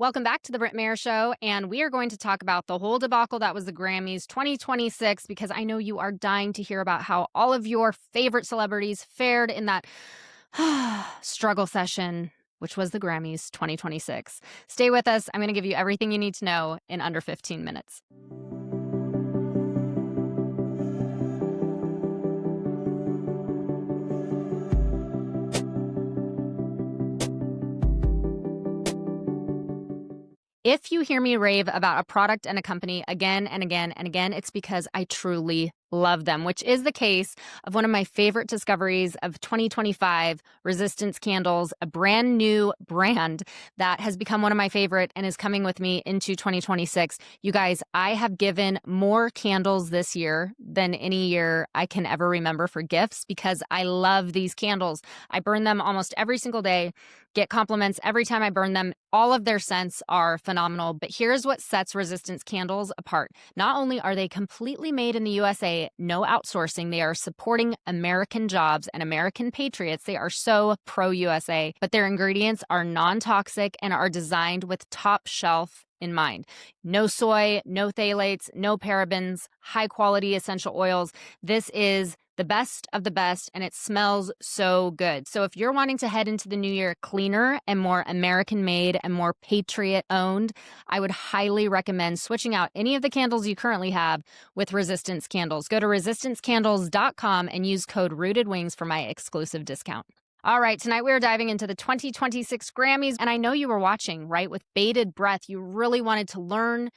Welcome back to the Britt Mayer Show, and we are going to talk about the whole debacle that was the Grammys 2026 because I know you are dying to hear about how all of your favorite celebrities fared in that struggle session, which was the Grammys 2026. Stay with us. I'm going to give you everything you need to know in under 15 minutes. If you hear me rave about a product and a company again and again and again, it's because I truly love them, which is the case of one of my favorite discoveries of 2025, Resistance Candles, a brand new brand that has become one of my favorite and is coming with me into 2026. You guys, I have given more candles this year than any year I can ever remember for gifts because I love these candles. I burn them almost every single day, get compliments every time I burn them. All of their scents are phenomenal, but here's what sets Resistance Candles apart. Not only are they completely made in the USA, no outsourcing, they are supporting American jobs and American patriots. They are so pro-USA, but their ingredients are non-toxic and are designed with top shelf in mind. No soy, no phthalates, no parabens, high quality essential oils. This is the best of the best, and it smells so good. So if you're wanting to head into the new year cleaner and more American made and more patriot owned, I would highly recommend switching out any of the candles you currently have with Resistance Candles. Go to resistancecandles.com and use code ROOTEDWINGS for my exclusive discount. All right, tonight we are diving into the 2026 Grammys, and I know you were watching, right, with bated breath. You really wanted to learn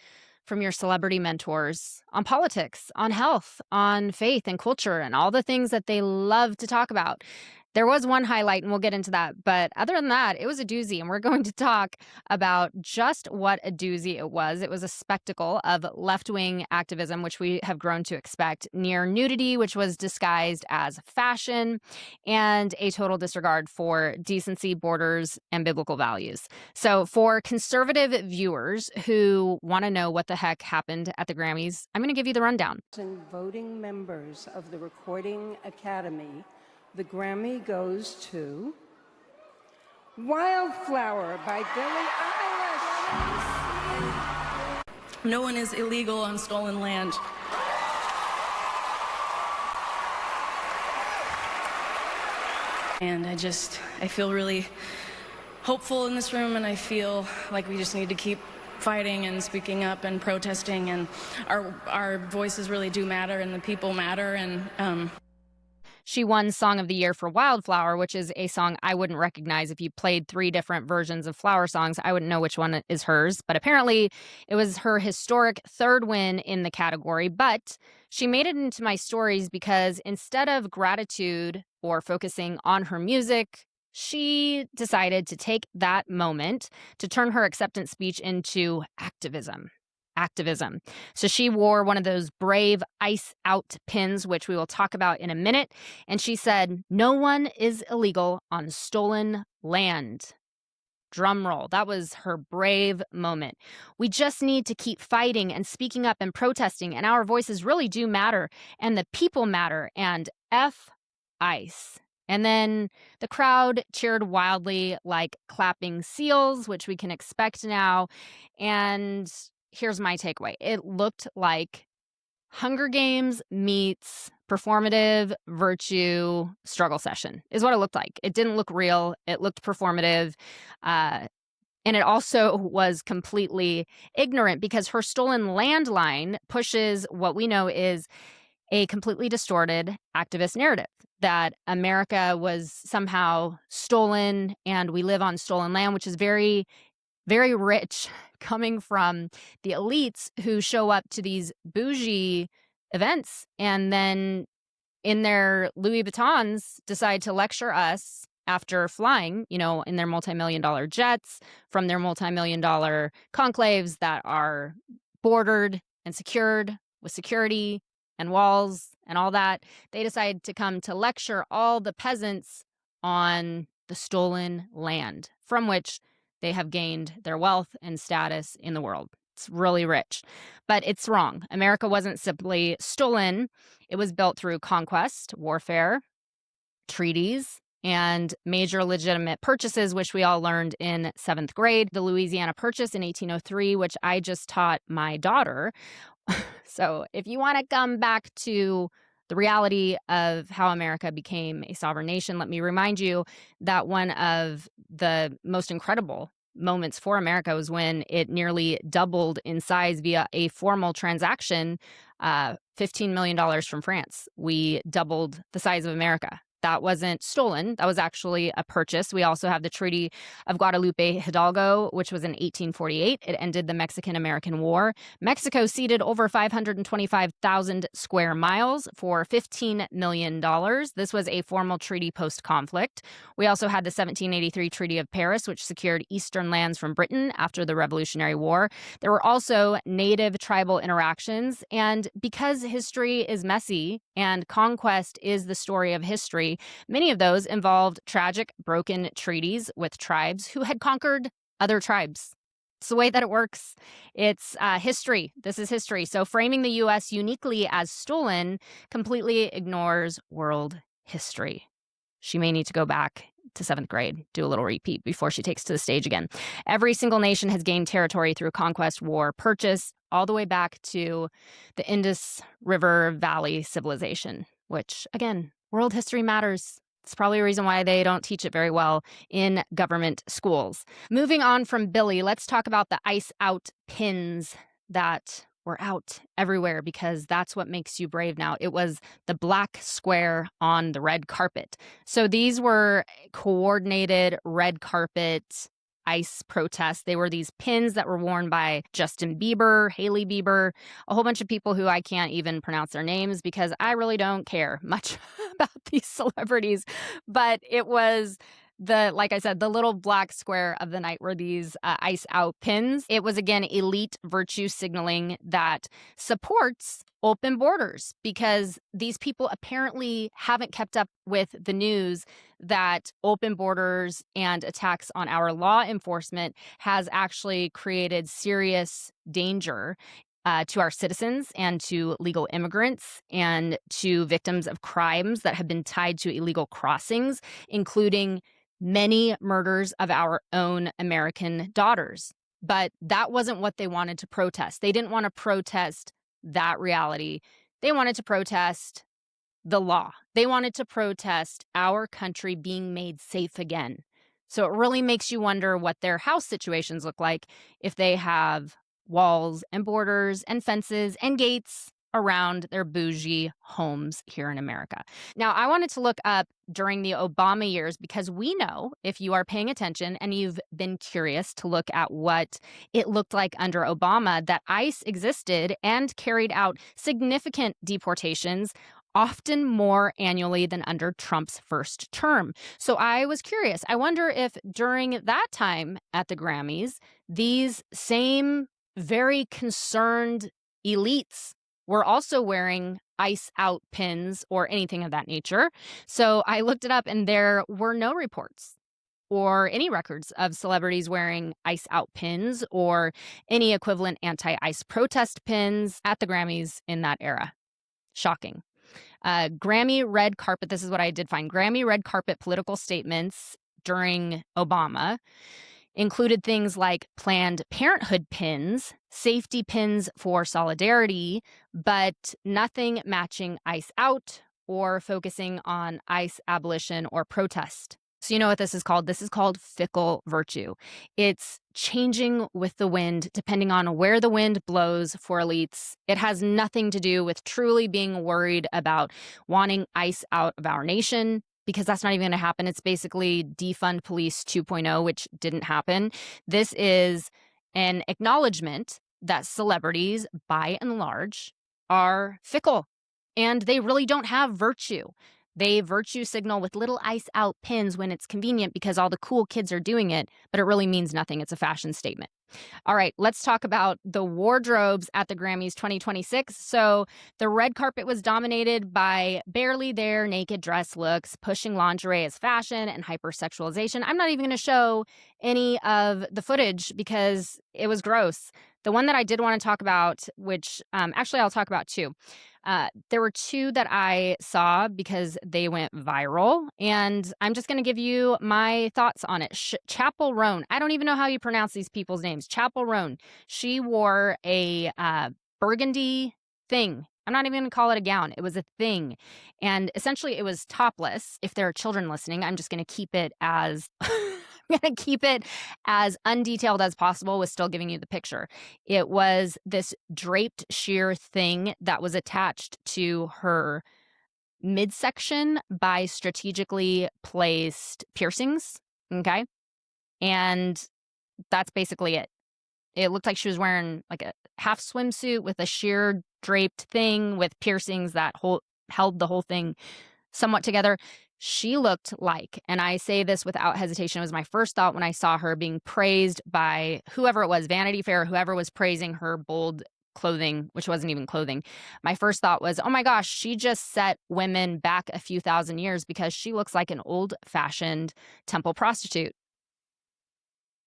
from your celebrity mentors on politics, on health, on faith and culture, and all the things that they love to talk about. There was one highlight, and we'll get into that. But other than that, it was a doozy, and we're going to talk about just what a doozy it was. It was a spectacle of left-wing activism, which we have grown to expect, near nudity, which was disguised as fashion, and a total disregard for decency, borders, and biblical values. So for conservative viewers who want to know what the heck happened at the Grammys, I'm going to give you the rundown. Voting members of the Recording Academy, the Grammy goes to Wildflower by Billie Eilish. No one is illegal on stolen land. And I feel really hopeful in this room, and I feel like we just need to keep fighting and speaking up and protesting, and our voices really do matter, and the people matter, and She won Song of the Year for Wildflower, which is a song I wouldn't recognize. If you played 3 different versions of Flower songs, I wouldn't know which one is hers. But apparently, it was her historic 3rd win in the category. But she made it into my stories because instead of gratitude or focusing on her music, she decided to take that moment to turn her acceptance speech into activism. So she wore one of those brave ice out pins, which we will talk about in a minute. And she said, "No one is illegal on stolen land." Drum roll. That was her brave moment. We just need to keep fighting and speaking up and protesting. And our voices really do matter. And the people matter. And F ICE. And then the crowd cheered wildly like clapping seals, which we can expect now. And here's my takeaway. It looked like Hunger Games meets performative virtue struggle session is what it looked like. It didn't look real. It looked performative. And it also was completely ignorant because her stolen landline pushes what we know is a completely distorted activist narrative that America was somehow stolen and we live on stolen land, which is very, very rich coming from the elites who show up to these bougie events and then in their Louis Vuittons decide to lecture us after flying, in their multi-million-dollar jets from their multi-million-dollar conclaves that are bordered and secured with security and walls and all that. They decide to come to lecture all the peasants on the stolen land from which they have gained their wealth and status in the world. It's really rich. But it's wrong. America wasn't simply stolen. It was built through conquest, warfare, treaties, and major legitimate purchases, which we all learned in 7th grade. The Louisiana Purchase in 1803, which I just taught my daughter. So if you want to come back to the reality of how America became a sovereign nation, let me remind you that one of the most incredible moments for America was when it nearly doubled in size via a formal transaction, $15 million from France. We doubled the size of America. That wasn't stolen. That was actually a purchase. We also have the Treaty of Guadalupe Hidalgo, which was in 1848. It ended the Mexican-American War. Mexico ceded over 525,000 square miles for $15 million. This was a formal treaty post-conflict. We also had the 1783 Treaty of Paris, which secured eastern lands from Britain after the Revolutionary War. There were also native tribal interactions. And because history is messy and conquest is the story of history, many of those involved tragic, broken treaties with tribes who had conquered other tribes. It's the way that it works. It's history. This is history. So framing the U.S. uniquely as stolen completely ignores world history. She may need to go back to 7th grade, do a little repeat before she takes to the stage again. Every single nation has gained territory through conquest, war, purchase, all the way back to the Indus River Valley civilization, which, again, world history matters. It's probably a reason why they don't teach it very well in government schools. Moving on from Billie, let's talk about the ice out pins that were out everywhere, because that's what makes you brave now. It was the black square on the red carpet. So these were coordinated red carpet ice protests. They were these pins that were worn by Justin Bieber, Hailey Bieber, a whole bunch of people who I can't even pronounce their names because I really don't care much about these celebrities. But it was like I said, the little black square of the night were these ice out pins. It was, again, elite virtue signaling that supports open borders, because these people apparently haven't kept up with the news that open borders and attacks on our law enforcement has actually created serious danger to our citizens and to legal immigrants and to victims of crimes that have been tied to illegal crossings, including many murders of our own American daughters. But that wasn't what they wanted to protest. They didn't want to protest that reality. They wanted to protest the law. They wanted to protest our country being made safe again. So it really makes you wonder what their house situations look like if they have walls and borders and fences and gates around their bougie homes here in America. Now, I wanted to look up during the Obama years, because we know, if you are paying attention and you've been curious to look at what it looked like under Obama, that ICE existed and carried out significant deportations, often more annually than under Trump's first term. So I was curious. I wonder if during that time at the Grammys, these same very concerned elites were also wearing ice out pins or anything of that nature. So I looked it up, and there were no reports or any records of celebrities wearing ice out pins or any equivalent anti-ice protest pins at the Grammys in that era. Shocking. Grammy red carpet, this is what I did find. Grammy red carpet political statements during Obama included things like Planned Parenthood pins, safety pins for solidarity, but nothing matching ICE out or focusing on ICE abolition or protest. So you know what this is called? This is called fickle virtue. It's changing with the wind, depending on where the wind blows for elites. It has nothing to do with truly being worried about wanting ICE out of our nation, because that's not even going to happen. It's basically defund police 2.0, which didn't happen. This is an acknowledgement that celebrities, by and large, are fickle, and they really don't have virtue. They virtue signal with little ice out pins when it's convenient because all the cool kids are doing it, but it really means nothing. It's a fashion statement. All right, let's talk about the wardrobes at the Grammys 2026. So the red carpet was dominated by barely there naked dress looks, pushing lingerie as fashion and hypersexualization. I'm not even going to show any of the footage because it was gross. The one that I did want to talk about, which actually I'll talk about two. There were two that I saw because they went viral, and I'm just going to give you my thoughts on it. Chapel Roan. I don't even know how you pronounce these people's names. Chapel Roan. She wore a burgundy thing. I'm not even going to call it a gown. It was a thing. And essentially it was topless. If there are children listening, I'm just going to keep it as I'm going to keep it as undetailed as possible with still giving you the picture. It was this draped sheer thing that was attached to her midsection by strategically placed piercings. Okay. And that's basically it. It looked like she was wearing like a half swimsuit with a sheer draped thing with piercings that held the whole thing somewhat together. She looked like, and I say this without hesitation, it was my first thought when I saw her being praised by whoever it was, Vanity Fair, whoever was praising her bold clothing, which wasn't even clothing. My first thought was, oh my gosh, she just set women back a few thousand years because she looks like an old-fashioned temple prostitute.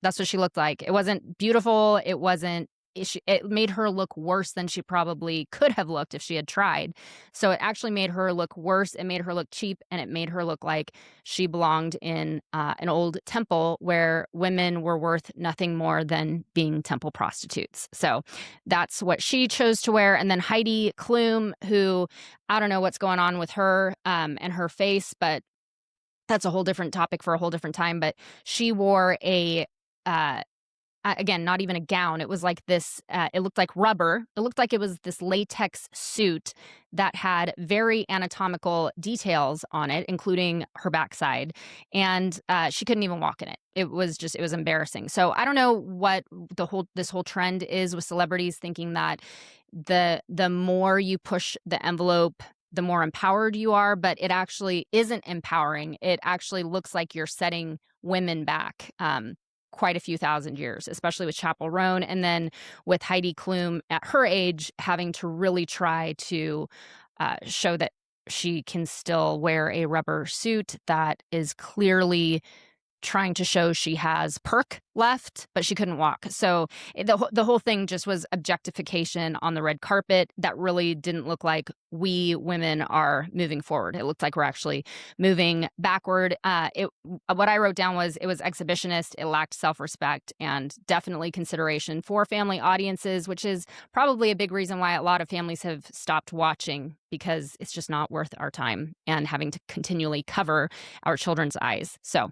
That's what she looked like. It wasn't beautiful. It made her look worse than she probably could have looked if she had tried. So it actually made her look worse. It made her look cheap, and it made her look like she belonged in an old temple where women were worth nothing more than being temple prostitutes. So that's what she chose to wear. And then Heidi Klum, who I don't know what's going on with her and her face, but that's a whole different topic for a whole different time. But she wore again, not even a gown. It was like this, it looked like rubber. It looked like it was this latex suit that had very anatomical details on it, including her backside. And she couldn't even walk in it. It was embarrassing. So I don't know what this whole trend is with celebrities thinking that the more you push the envelope, the more empowered you are, but it actually isn't empowering. It actually looks like you're setting women back. Quite a few thousand years, especially with Chapel Roan, and then with Heidi Klum at her age having to really try to show that she can still wear a rubber suit that is clearly trying to show she has perk left, but she couldn't walk. So the whole thing just was objectification on the red carpet that really didn't look like we women are moving forward. It looked like we're actually moving backward. What I wrote down was it was exhibitionist, it lacked self-respect, and definitely consideration for family audiences, which is probably a big reason why a lot of families have stopped watching, because it's just not worth our time and having to continually cover our children's eyes. So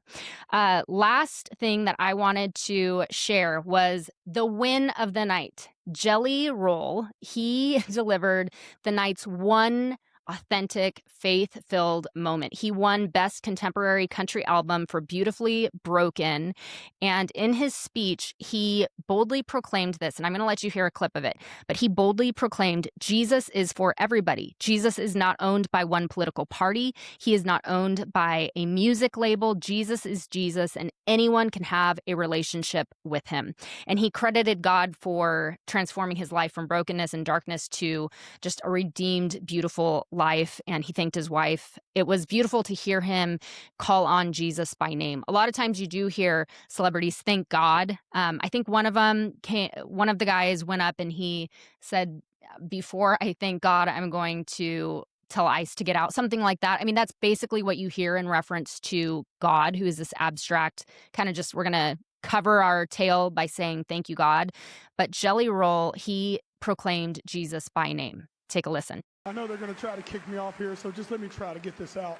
last thing that I wanted to share was the win of the night. Jelly Roll, he delivered the night's one authentic, faith-filled moment. He won Best Contemporary Country Album for Beautifully Broken. And in his speech, he boldly proclaimed this, and I'm going to let you hear a clip of it, but he boldly proclaimed, Jesus is for everybody. Jesus is not owned by one political party. He is not owned by a music label. Jesus is Jesus, and anyone can have a relationship with him. And he credited God for transforming his life from brokenness and darkness to just a redeemed, beautiful life, and he thanked his wife. It was beautiful to hear him call on Jesus by name. A lot of times you do hear celebrities thank God. I think one of the guys went up and he said, before I thank God, I'm going to tell ICE to get out, something like that. I mean, that's basically what you hear in reference to God, who is this abstract kind of just, we're going to cover our tail by saying thank you, God. But Jelly Roll, he proclaimed Jesus by name. Take a listen. I know they're going to try to kick me off here, so just let me try to get this out.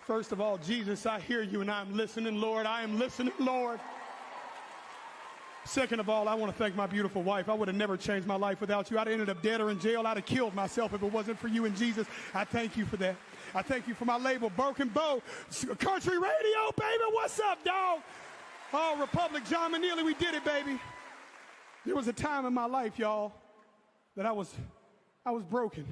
First of all, Jesus, I hear you and I'm listening, Lord. I am listening, Lord. Second of all, I want to thank my beautiful wife. I would have never changed my life without you. I'd have ended up dead or in jail. I'd have killed myself if it wasn't for you and Jesus. I thank you for that. I thank you for my label, Broken Bow, Country Radio, baby. What's up, dog? Oh, Republic, John Manili, we did it, baby. There was a time in my life, y'all, that I was broken.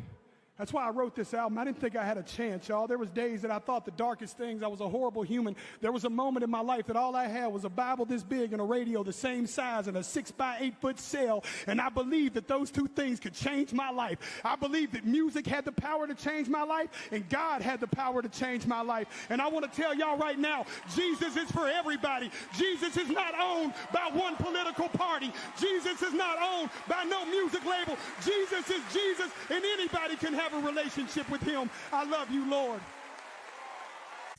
That's why I wrote this album. I didn't think I had a chance, y'all. There was days that I thought the darkest things. I was a horrible human. There was a moment in my life that all I had was a Bible this big and a radio the same size and a 6x8 cell. And I believed that those two things could change my life. I believed that music had the power to change my life and God had the power to change my life. And I want to tell y'all right now, Jesus is for everybody. Jesus is not owned by one political party. Jesus is not owned by no music label. Jesus is Jesus, and anybody can have a relationship with him. I love you, Lord.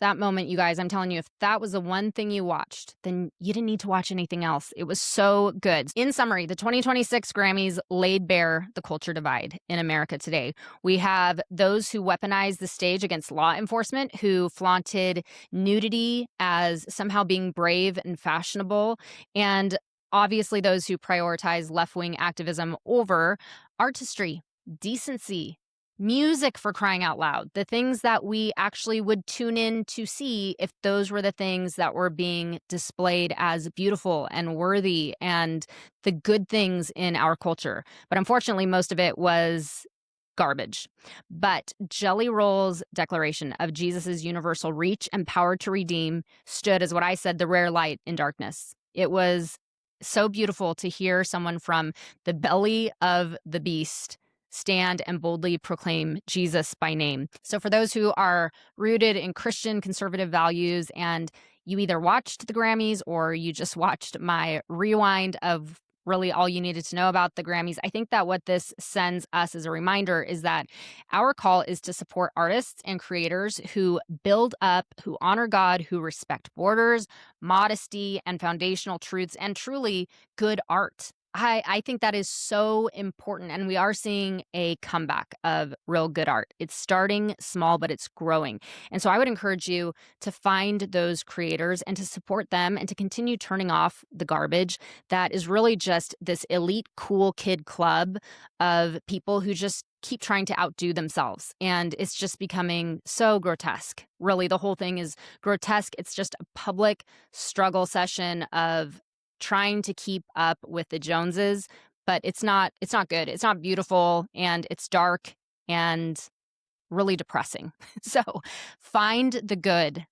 That moment, you guys, I'm telling you, if that was the one thing you watched, then you didn't need to watch anything else. It was so good. In summary, the 2026 Grammys laid bare the culture divide in America today. We have those who weaponize the stage against law enforcement, who flaunted nudity as somehow being brave and fashionable, and obviously those who prioritize left-wing activism over artistry, decency, music, for crying out loud, the things that we actually would tune in to see if those were the things that were being displayed as beautiful and worthy and the good things in our culture. But unfortunately, most of it was garbage. But Jelly Roll's declaration of Jesus's universal reach and power to redeem stood as what I said, the rare light in darkness. It was so beautiful to hear someone from the belly of the beast stand and boldly proclaim Jesus by name. So for those who are rooted in Christian conservative values and you either watched the Grammys or you just watched my rewind of really all you needed to know about the Grammys, I think that what this sends us as a reminder is that our call is to support artists and creators who build up, who honor God, who respect borders, modesty, and foundational truths, and truly good art. I think that is so important, and we are seeing a comeback of real good art. It's starting small, but it's growing. And so I would encourage you to find those creators and to support them and to continue turning off the garbage that is really just this elite cool kid club of people who just keep trying to outdo themselves. And it's just becoming so grotesque. Really, the whole thing is grotesque. It's just a public struggle session of trying to keep up with the Joneses, but it's not good. It's not beautiful, and it's dark and really depressing. So find the good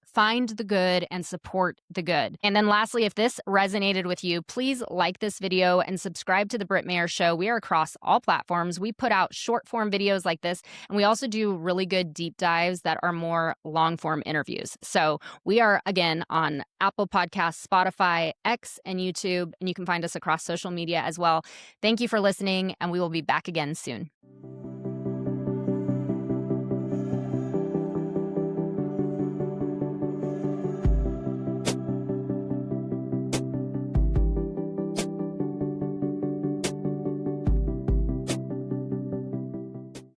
and support the good. And then lastly, if this resonated with you, please like this video and subscribe to the Britt Mayer Show. We are across all platforms. We put out short form videos like this, and we also do really good deep dives that are more long form interviews. So we are, again, on Apple Podcasts, Spotify, X, and YouTube, and you can find us across social media as well. Thank you for listening, and we will be back again soon.